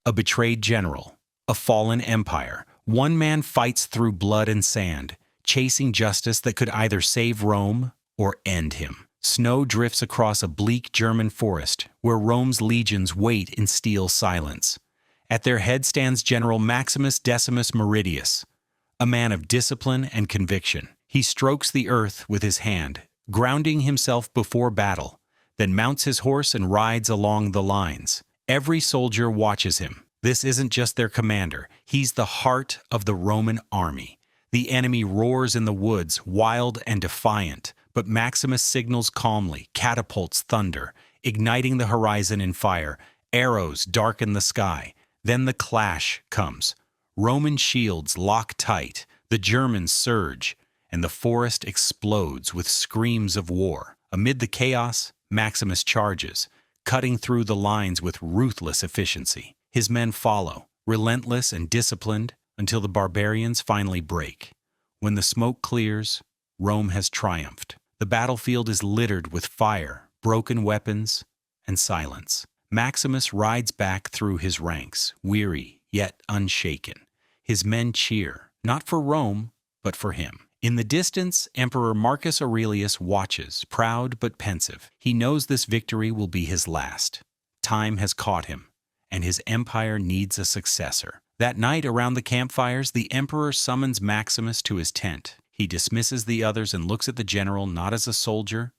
A betrayed general, a fallen empire. One man fights through blood and sand, chasing justice that could either save Rome or end him. Snow drifts across a bleak German forest where Rome's legions wait in steel silence. At their head stands General Maximus Decimus Meridius, a man of discipline and conviction. He strokes the earth with his hand, grounding himself before battle, then mounts his horse and rides along the lines. Every soldier watches him. This isn't just their commander. He's the heart of the Roman army. The enemy roars in the woods, wild and defiant, but Maximus signals calmly, catapults thunder, igniting the horizon in fire. Arrows darken the sky. Then the clash comes. Roman shields lock tight, the Germans surge, and the forest explodes with screams of war. Amid the chaos, Maximus charges, cutting through the lines with ruthless efficiency. His men follow, relentless and disciplined, until the barbarians finally break. When the smoke clears, Rome has triumphed. The battlefield is littered with fire, broken weapons, and silence. Maximus rides back through his ranks, weary yet unshaken. His men cheer, not for Rome, but for him. In the distance, Emperor Marcus Aurelius watches, proud but pensive. He knows this victory will be his last. Time has caught him, and his empire needs a successor. That night, around the campfires, the emperor summons Maximus to his tent. He dismisses the others and looks at the general not as a soldier,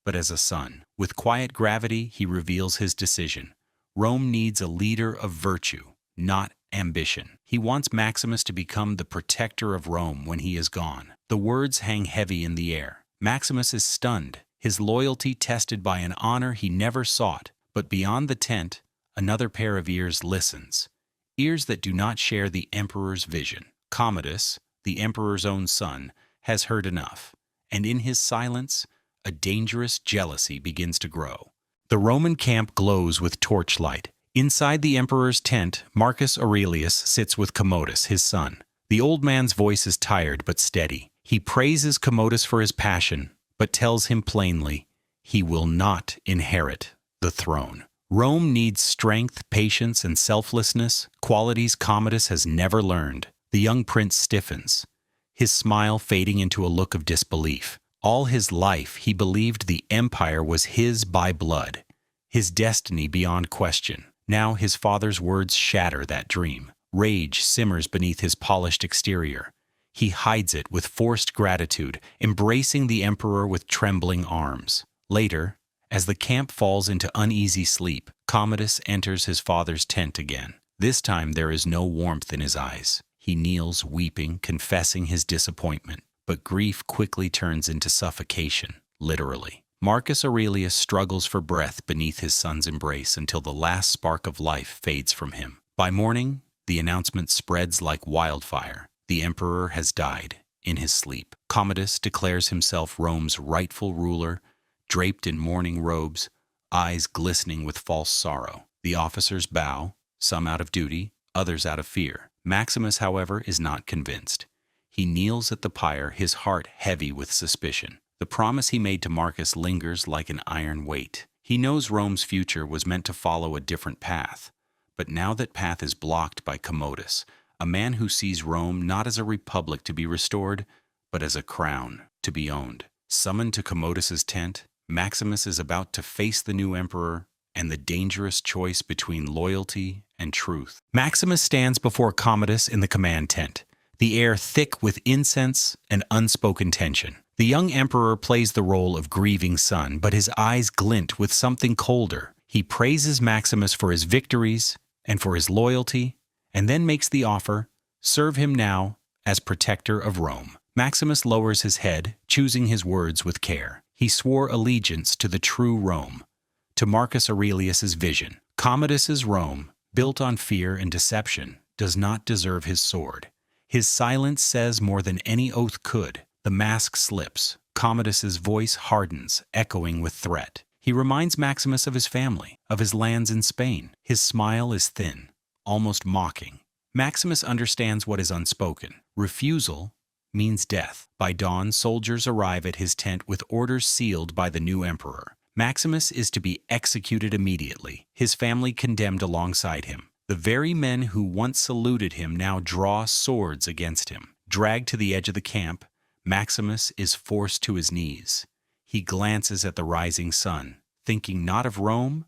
but as a son. With quiet gravity, he reveals his decision. Rome needs a leader of virtue, not ambition. He wants Maximus to become the protector of Rome when he is gone. The words hang heavy in the air. Maximus is stunned, his loyalty tested by an honor he never sought. But beyond the tent, another pair of ears listens. Ears that do not share the emperor's vision. Commodus, the emperor's own son, has heard enough, and in his silence, a dangerous jealousy begins to grow. The Roman camp glows with torchlight. Inside the emperor's tent, Marcus Aurelius sits with Commodus, his son. The old man's voice is tired but steady. He praises Commodus for his passion, but tells him plainly, he will not inherit the throne. Rome needs strength, patience, and selflessness, qualities Commodus has never learned. The young prince stiffens, his smile fading into a look of disbelief. All his life, he believed the empire was his by blood, his destiny beyond question. Now his father's words shatter that dream. Rage simmers beneath his polished exterior. He hides it with forced gratitude, embracing the emperor with trembling arms. Later, as the camp falls into uneasy sleep, Commodus enters his father's tent again. This time there is no warmth in his eyes. He kneels, weeping, confessing his disappointment. But grief quickly turns into suffocation, literally. Marcus Aurelius struggles for breath beneath his son's embrace until the last spark of life fades from him. By morning, the announcement spreads like wildfire. The emperor has died in his sleep. Commodus declares himself Rome's rightful ruler, draped in mourning robes, eyes glistening with false sorrow. The officers bow, some out of duty, others out of fear. Maximus, however, is not convinced. He kneels at the pyre, his heart heavy with suspicion. The promise he made to Marcus lingers like an iron weight. He knows Rome's future was meant to follow a different path. But now that path is blocked by Commodus, a man who sees Rome not as a republic to be restored, but as a crown to be owned. Summoned to Commodus's tent, Maximus is about to face the new emperor and the dangerous choice between loyalty and truth. Maximus stands before Commodus in the command tent, the air thick with incense and unspoken tension. The young emperor plays the role of grieving son, but his eyes glint with something colder. He praises Maximus for his victories and for his loyalty, and then makes the offer, serve him now as protector of Rome. Maximus lowers his head, choosing his words with care. He swore allegiance to the true Rome, to Marcus Aurelius's vision. Commodus's Rome, built on fear and deception, does not deserve his sword. His silence says more than any oath could. The mask slips. Commodus's voice hardens, echoing with threat. He reminds Maximus of his family, of his lands in Spain. His smile is thin, almost mocking. Maximus understands what is unspoken. Refusal means death. By dawn, soldiers arrive at his tent with orders sealed by the new emperor. Maximus is to be executed immediately, his family condemned alongside him. The very men who once saluted him now draw swords against him. Dragged to the edge of the camp, Maximus is forced to his knees. He glances at the rising sun, thinking not of Rome,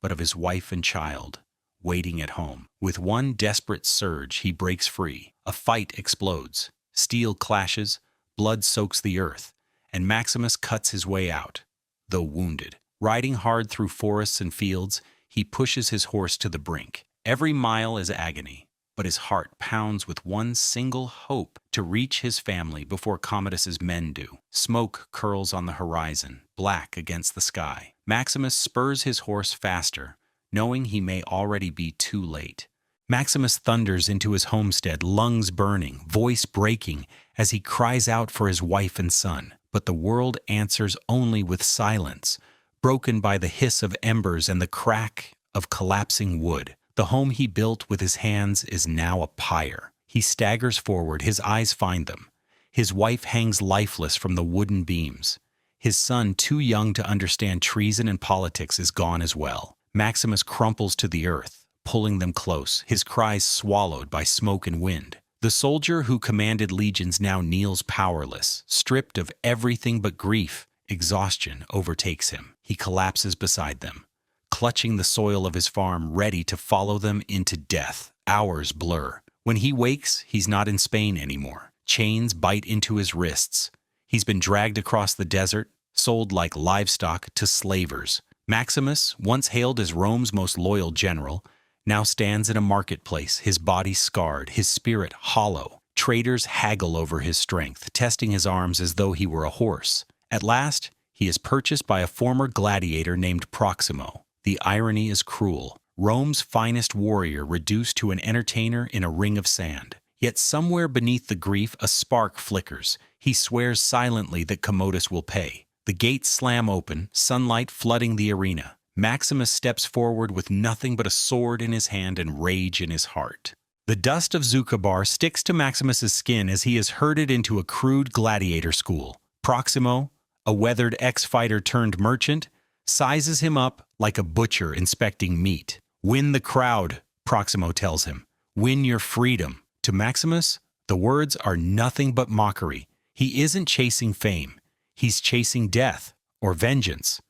but of his wife and child, waiting at home. With one desperate surge, he breaks free. A fight explodes. Steel clashes, blood soaks the earth, and Maximus cuts his way out, though wounded. Riding hard through forests and fields, he pushes his horse to the brink. Every mile is agony, but his heart pounds with one single hope to reach his family before Commodus's men do. Smoke curls on the horizon, black against the sky. Maximus spurs his horse faster, knowing he may already be too late. Maximus thunders into his homestead, lungs burning, voice breaking, as he cries out for his wife and son. But the world answers only with silence, broken by the hiss of embers and the crack of collapsing wood. The home he built with his hands is now a pyre. He staggers forward, his eyes find them. His wife hangs lifeless from the wooden beams. His son, too young to understand treason and politics, is gone as well. Maximus crumples to the earth, pulling them close, his cries swallowed by smoke and wind. The soldier who commanded legions now kneels powerless, stripped of everything but grief. Exhaustion overtakes him. He collapses beside them, clutching the soil of his farm, ready to follow them into death. Hours blur. When he wakes, he's not in Spain anymore. Chains bite into his wrists. He's been dragged across the desert, sold like livestock to slavers. Maximus, once hailed as Rome's most loyal general, now stands in a marketplace, his body scarred, his spirit hollow. Traders haggle over his strength, testing his arms as though he were a horse. At last, he is purchased by a former gladiator named Proximo. The irony is cruel. Rome's finest warrior reduced to an entertainer in a ring of sand. Yet somewhere beneath the grief, a spark flickers. He swears silently that Commodus will pay. The gates slam open, sunlight flooding the arena. Maximus steps forward with nothing but a sword in his hand and rage in his heart. The dust of Zucabar sticks to Maximus's skin as he is herded into a crude gladiator school. Proximo, a weathered ex-fighter turned merchant, sizes him up like a butcher inspecting meat. "Win the crowd," Proximo tells him. "Win your freedom." To Maximus, the words are nothing but mockery. He isn't chasing fame. He's chasing death, or vengeance.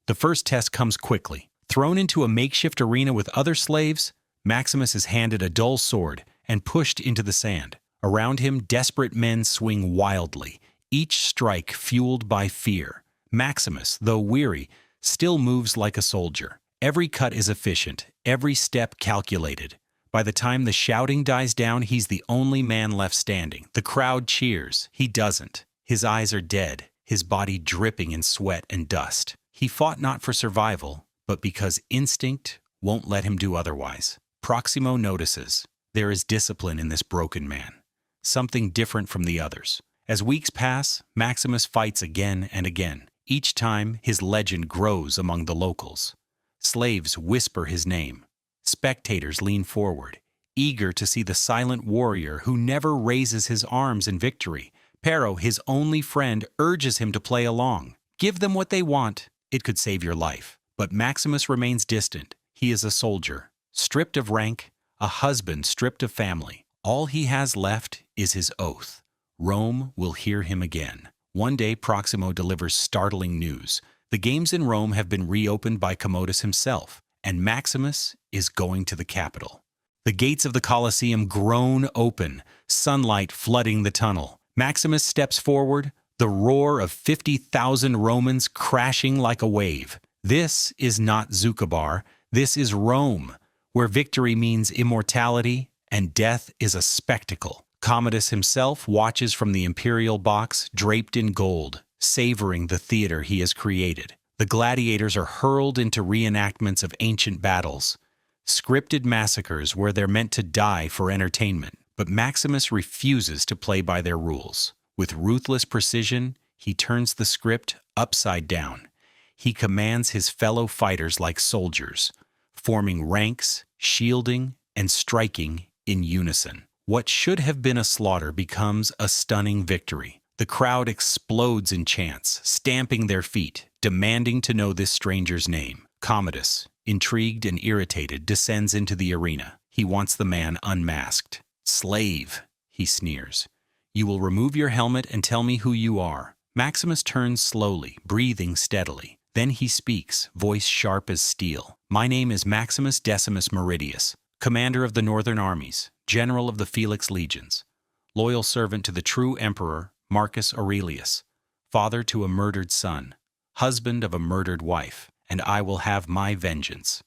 The first test comes quickly. Thrown into a makeshift arena with other slaves, Maximus is handed a dull sword and pushed into the sand. Around him, desperate men swing wildly, each strike fueled by fear. Maximus, though weary, still moves like a soldier. Every cut is efficient, every step calculated. By the time the shouting dies down, he's the only man left standing. The crowd cheers. He doesn't. His eyes are dead, his body dripping in sweat and dust. He fought not for survival, but because instinct won't let him do otherwise. Proximo notices. There is discipline in this broken man, something different from the others. As weeks pass, Maximus fights again and again. Each time, his legend grows among the locals. Slaves whisper his name. Spectators lean forward, eager to see the silent warrior who never raises his arms in victory. Pero, his only friend, urges him to play along. Give them what they want. It could save your life. But Maximus remains distant. He is a soldier, stripped of rank, a husband stripped of family. All he has left is his oath. Rome will hear him again. One day, Proximo delivers startling news. The games in Rome have been reopened by Commodus himself, and Maximus is going to the capital. The gates of the Colosseum groan open, sunlight flooding the tunnel. Maximus steps forward, the roar of 50,000 Romans crashing like a wave. This is not Zucabar, this is Rome, where victory means immortality and death is a spectacle. Commodus himself watches from the imperial box, draped in gold, savoring the theater he has created. The gladiators are hurled into reenactments of ancient battles, scripted massacres where they're meant to die for entertainment. But Maximus refuses to play by their rules. With ruthless precision, he turns the script upside down. He commands his fellow fighters like soldiers, forming ranks, shielding, and striking in unison. What should have been a slaughter becomes a stunning victory. The crowd explodes in chants, stamping their feet, demanding to know this stranger's name. Commodus, intrigued and irritated, descends into the arena. He wants the man unmasked. "Slave," he sneers. "You will remove your helmet and tell me who you are." Maximus turns slowly, breathing steadily. Then he speaks, voice sharp as steel. "My name is Maximus Decimus Meridius, commander of the northern armies, general of the Felix legions, loyal servant to the true emperor, Marcus Aurelius, father to a murdered son, husband of a murdered wife, and I will have my vengeance,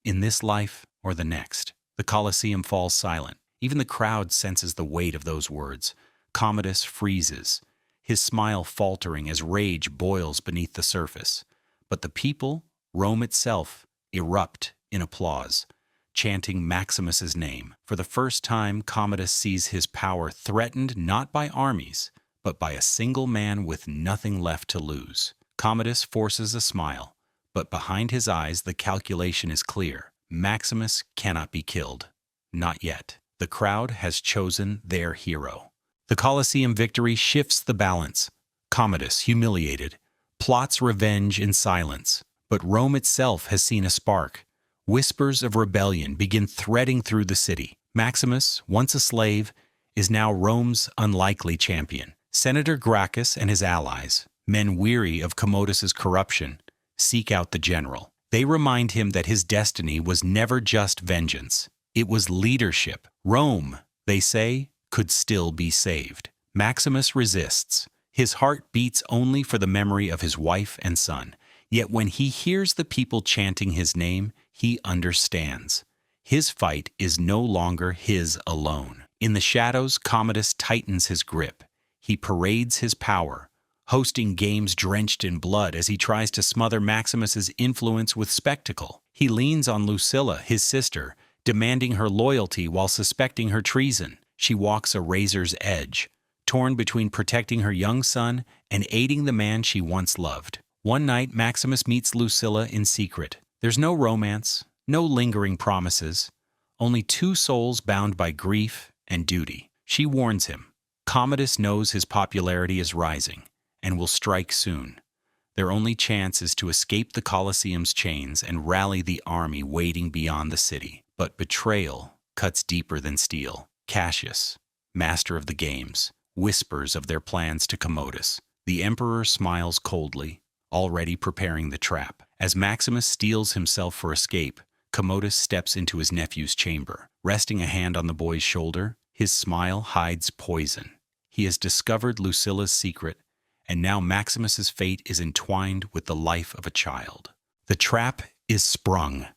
in this life or the next." The Colosseum falls silent. Even the crowd senses the weight of those words. Commodus freezes, his smile faltering as rage boils beneath the surface. But the people, Rome itself, erupt in applause, chanting Maximus's name. For the first time, Commodus sees his power threatened not by armies, but by a single man with nothing left to lose. Commodus forces a smile, but behind his eyes the calculation is clear. Maximus cannot be killed. Not yet. The crowd has chosen their hero. The Colosseum victory shifts the balance. Commodus, humiliated, plots revenge in silence. But Rome itself has seen a spark. Whispers of rebellion begin threading through the city. Maximus, once a slave, is now Rome's unlikely champion. Senator Gracchus and his allies, men weary of Commodus's corruption, seek out the general. They remind him that his destiny was never just vengeance. It was leadership. Rome, they say, could still be saved. Maximus resists. His heart beats only for the memory of his wife and son. Yet when he hears the people chanting his name, he understands. His fight is no longer his alone. In the shadows, Commodus tightens his grip. He parades his power, hosting games drenched in blood as he tries to smother Maximus's influence with spectacle. He leans on Lucilla, his sister, demanding her loyalty while suspecting her treason. She walks a razor's edge, torn between protecting her young son and aiding the man she once loved. One night, Maximus meets Lucilla in secret. There's no romance, no lingering promises, only two souls bound by grief and duty. She warns him. Commodus knows his popularity is rising and will strike soon. Their only chance is to escape the Colosseum's chains and rally the army waiting beyond the city. But betrayal cuts deeper than steel. Cassius, master of the games, whispers of their plans to Commodus. The emperor smiles coldly, already preparing the trap. As Maximus steels himself for escape, Commodus steps into his nephew's chamber. Resting a hand on the boy's shoulder, his smile hides poison. He has discovered Lucilla's secret, and now Maximus's fate is entwined with the life of a child. The trap is sprung.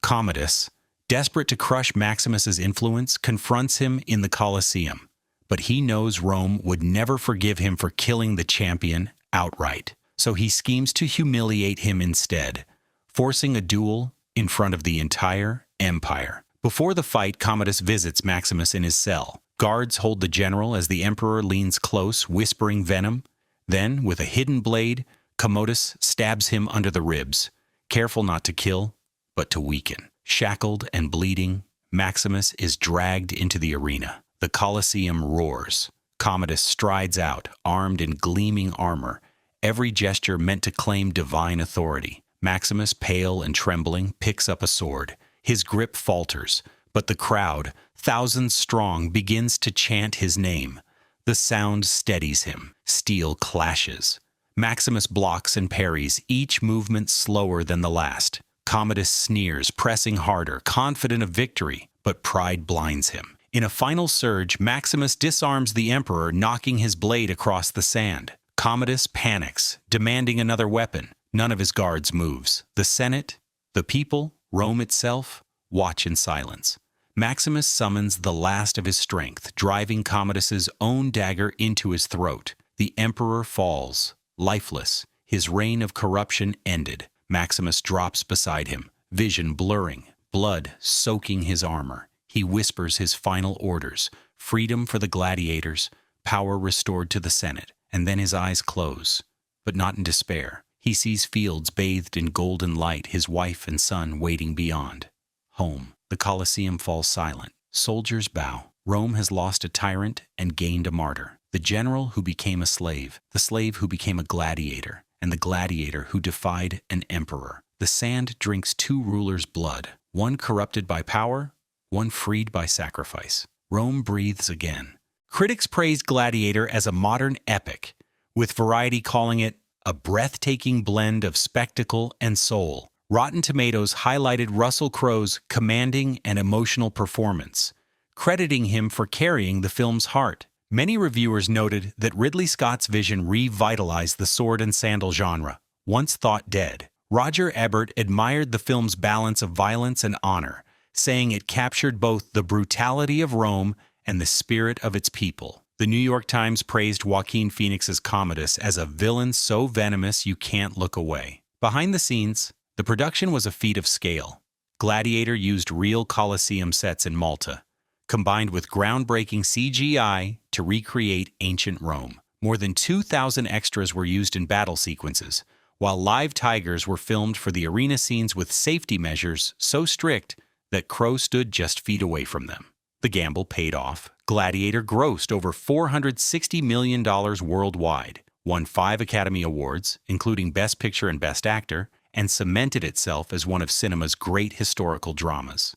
Commodus, desperate to crush Maximus's influence, confronts him in the Colosseum. But he knows Rome would never forgive him for killing the champion outright. So he schemes to humiliate him instead, forcing a duel in front of the entire empire. Before the fight, Commodus visits Maximus in his cell. Guards hold the general as the emperor leans close, whispering venom. Then, with a hidden blade, Commodus stabs him under the ribs, careful not to kill, but to weaken. Shackled and bleeding, Maximus is dragged into the arena. The Colosseum roars. Commodus strides out, armed in gleaming armor, every gesture meant to claim divine authority. Maximus, pale and trembling, picks up a sword. His grip falters, but the crowd, thousands strong, begins to chant his name. The sound steadies him. Steel clashes. Maximus blocks and parries, each movement slower than the last. Commodus sneers, pressing harder, confident of victory, but pride blinds him. In a final surge, Maximus disarms the emperor, knocking his blade across the sand. Commodus panics, demanding another weapon. None of his guards moves. The Senate, the people, Rome itself, watch in silence. Maximus summons the last of his strength, driving Commodus's own dagger into his throat. The emperor falls, lifeless, his reign of corruption ended. Maximus drops beside him, vision blurring, blood soaking his armor. He whispers his final orders, freedom for the gladiators, power restored to the Senate, and then his eyes close, but not in despair. He sees fields bathed in golden light, his wife and son waiting beyond. Home. The Colosseum falls silent. Soldiers bow. Rome has lost a tyrant and gained a martyr. The general who became a slave, the slave who became a gladiator, and the gladiator who defied an emperor. The sand drinks two rulers' blood, one corrupted by power, one freed by sacrifice. Rome breathes again. Critics praised Gladiator as a modern epic, with Variety calling it a breathtaking blend of spectacle and soul. Rotten Tomatoes highlighted Russell Crowe's commanding and emotional performance, crediting him for carrying the film's heart. Many reviewers noted that Ridley Scott's vision revitalized the sword and sandal genre, once thought dead. Roger Ebert admired the film's balance of violence and honor, saying it captured both the brutality of Rome and the spirit of its people. The New York Times praised Joaquin Phoenix's Commodus as a villain so venomous you can't look away. Behind the scenes, the production was a feat of scale. Gladiator used real Colosseum sets in Malta, combined with groundbreaking CGI to recreate ancient Rome. More than 2,000 extras were used in battle sequences, while live tigers were filmed for the arena scenes with safety measures so strict that Crowe stood just feet away from them. The gamble paid off. Gladiator grossed over $460 million worldwide, won 5 Academy Awards, including Best Picture and Best Actor, and cemented itself as one of cinema's great historical dramas.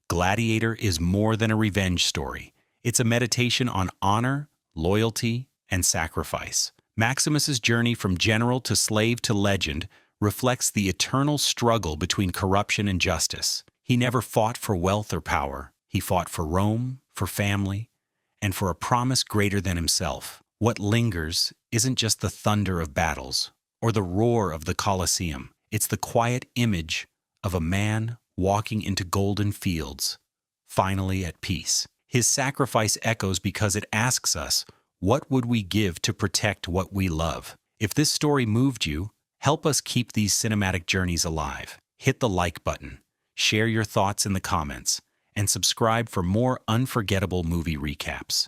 Gladiator is more than a revenge story. It's a meditation on honor, loyalty, and sacrifice. Maximus's journey from general to slave to legend reflects the eternal struggle between corruption and justice. He never fought for wealth or power. He fought for Rome, for family, and for a promise greater than himself. What lingers isn't just the thunder of battles or the roar of the Colosseum. It's the quiet image of a man walking into golden fields, finally at peace. His sacrifice echoes because it asks us, what would we give to protect what we love? If this story moved you, help us keep these cinematic journeys alive. Hit the like button, share your thoughts in the comments, and subscribe for more unforgettable movie recaps.